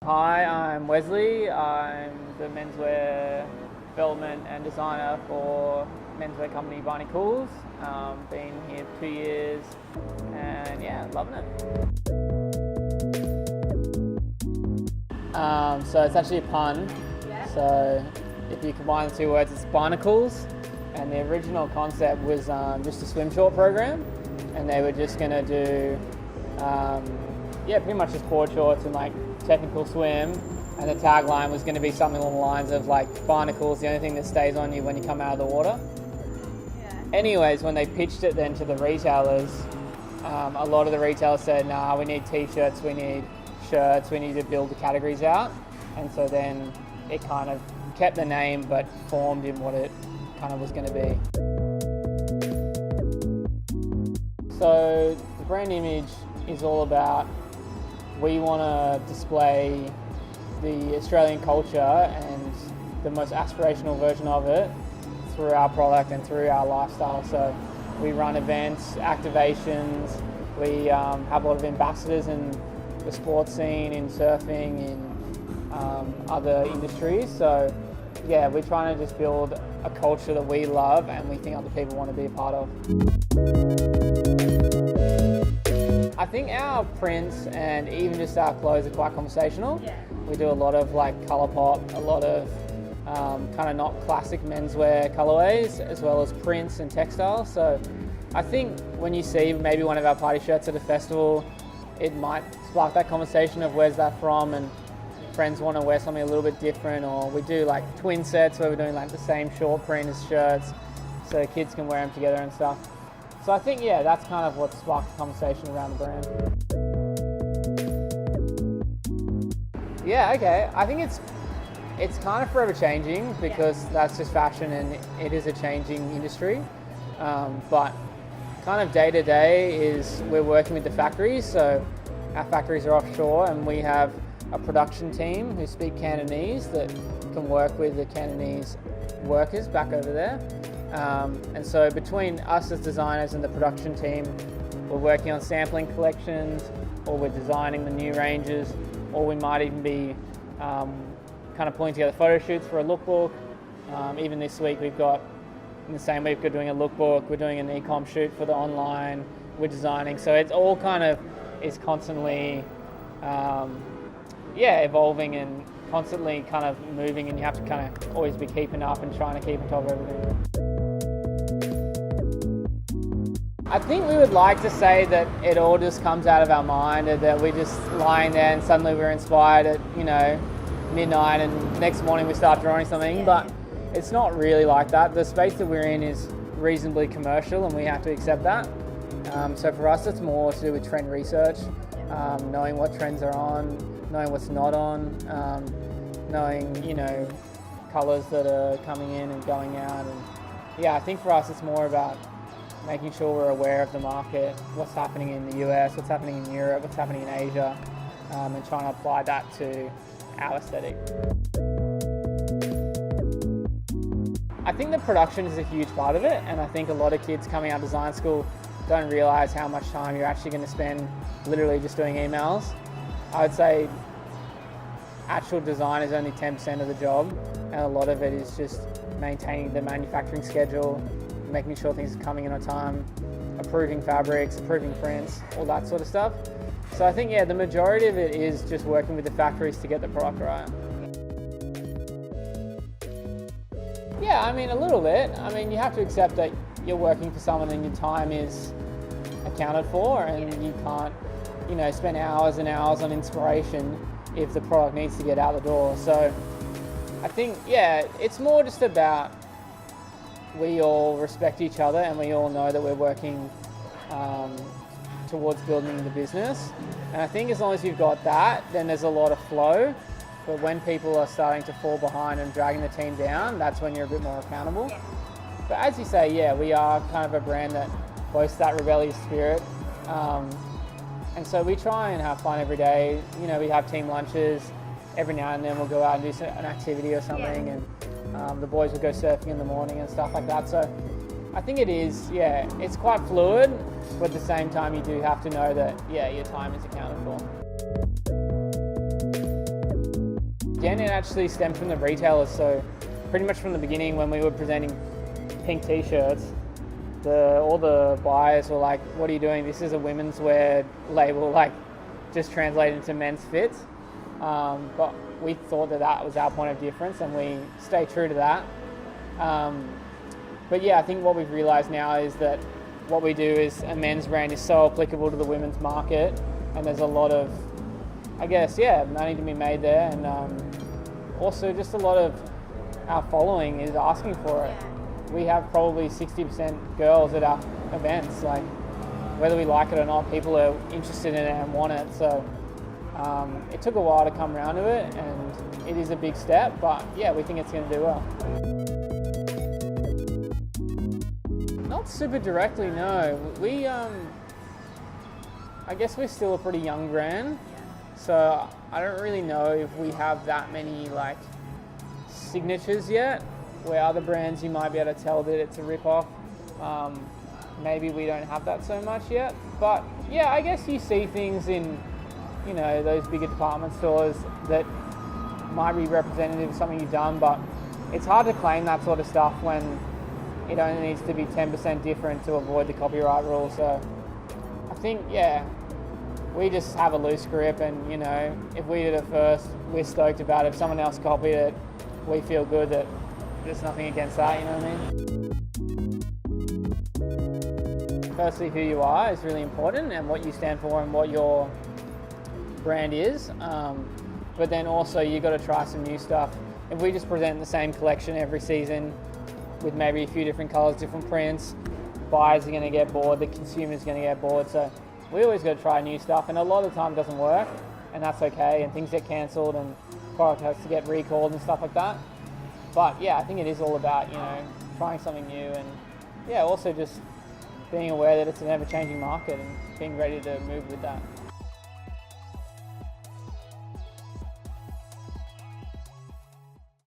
Hi, I'm Wesley. I'm the menswear development and designer for menswear company Barney Cools. Been here 2 years and yeah, loving it. So it's actually a pun. So if you combine the two words, it's barnacles. And the original concept was just a swim short program, and they were just going to do pretty much just board shorts and like technical swim, and the tagline was going to be something along the lines of like barnacles, the only thing that stays on you when you come out of the water. Anyways, when they pitched it then to the retailers, a lot of the retailers said, nah, we need t-shirts, we need shirts, we need to build the categories out. And so then it kind of kept the name but formed in what it kind of was going to be. So the brand image is all about, we want to display the Australian culture and the most aspirational version of it through our product and through our lifestyle. So we run events, activations, we have a lot of ambassadors in the sports scene, in surfing, in other industries. So yeah, we're trying to just build a culture that we love and we think other people want to be a part of. I think our prints and even just our clothes are quite conversational. We do a lot of like colour pop, a lot of kind of not classic menswear colorways, as well as prints and textiles. So I think when you see maybe one of our party shirts at a festival, it might spark that conversation of where's that from, and friends want to wear something a little bit different. Or we do like twin sets where we're doing like the same short print as shirts so kids can wear them together and stuff. So I think, yeah, that's kind of what sparked the conversation around the brand. Yeah, okay. I think it's kind of forever changing because that's just fashion and it is a changing industry. But kind of day to day is we're working with the factories. So our factories are offshore and we have a production team who speak Cantonese that can work with the Cantonese workers back over there. And so between us as designers and the production team, we're working on sampling collections, or we're designing the new ranges, or we might even be kind of pulling together photo shoots for a lookbook. Even this week in the same week we're doing a lookbook, we're doing an e-com shoot for the online, we're designing. So it's all kind of is constantly evolving and constantly kind of moving, and you have to kind of always be keeping up and trying to keep on top of everything. I think we would like to say that it all just comes out of our mind, and that we're just lying there and suddenly we're inspired at, midnight and next morning we start drawing something, but it's not really like that. The space that we're in is reasonably commercial and we have to accept that. So for us it's more to do with trend research, knowing what trends are on, knowing what's not on, knowing, colours that are coming in and going out. And yeah, I think for us it's more about making sure we're aware of the market, what's happening in the US, what's happening in Europe, what's happening in Asia, and trying to apply that to our aesthetic. I think the production is a huge part of it, and I think a lot of kids coming out of design school don't realise how much time you're actually going to spend literally just doing emails. I would say actual design is only 10% of the job, and a lot of it is just maintaining the manufacturing schedule, making sure things are coming in on time, approving fabrics, approving prints, all that sort of stuff. So I think, the majority of it is just working with the factories to get the product right. Yeah, I mean, a little bit. I mean, you have to accept that you're working for someone and your time is accounted for, and you can't, spend hours and hours on inspiration if the product needs to get out the door. So I think, it's more just about we all respect each other and we all know that we're working towards building the business. And I think as long as you've got that, then there's a lot of flow. But when people are starting to fall behind and dragging the team down, that's when you're a bit more accountable. But as you say, we are kind of a brand that boasts that rebellious spirit. And so we try and have fun every day. We have team lunches. Every now and then we'll go out and do an activity or something. And the boys will go surfing in the morning and stuff like that. So I think it is, it's quite fluid, but at the same time you do have to know that, your time is accounted for. Again, it actually stemmed from the retailers. So pretty much from the beginning when we were presenting pink t-shirts, all the buyers were like, what are you doing? This is a women's wear label, like just translate into men's fits. But we thought that was our point of difference, and we stay true to that. But yeah, I think what we've realized now is that what we do is a men's brand is so applicable to the women's market, and there's a lot of, I guess, money to be made there, and also just a lot of our following is asking for it. We have probably 60% girls at our events. Like, whether we like it or not, people are interested in it and want it. So it took a while to come around to it, and it is a big step, but yeah, we think it's going to do well. Not super directly, no. We, I guess we're still a pretty young brand, so I don't really know if we have that many like signatures yet, where other brands you might be able to tell that it's a rip-off. Maybe we don't have that so much yet, but yeah, I guess you see things in, you know, those bigger department stores that might be representative of something you've done, but it's hard to claim that sort of stuff when it only needs to be 10% different to avoid the copyright rule. So I think, yeah, we just have a loose grip, and, you know, if we did it first, we're stoked about it. If someone else copied it, we feel good that there's nothing against that, you know what I mean? Firstly, who you are is really important, and what you stand for and what your brand is. But then also you got to try some new stuff. If we just present the same collection every season with maybe a few different colors, different prints, buyers are going to get bored, the consumer's going to get bored. So we always got to try new stuff, and a lot of the time it doesn't work, and that's okay, and things get cancelled and product has to get recalled and stuff like that. But yeah, I think it is all about, you know, trying something new, and yeah, also just being aware that it's an ever-changing market and being ready to move with that.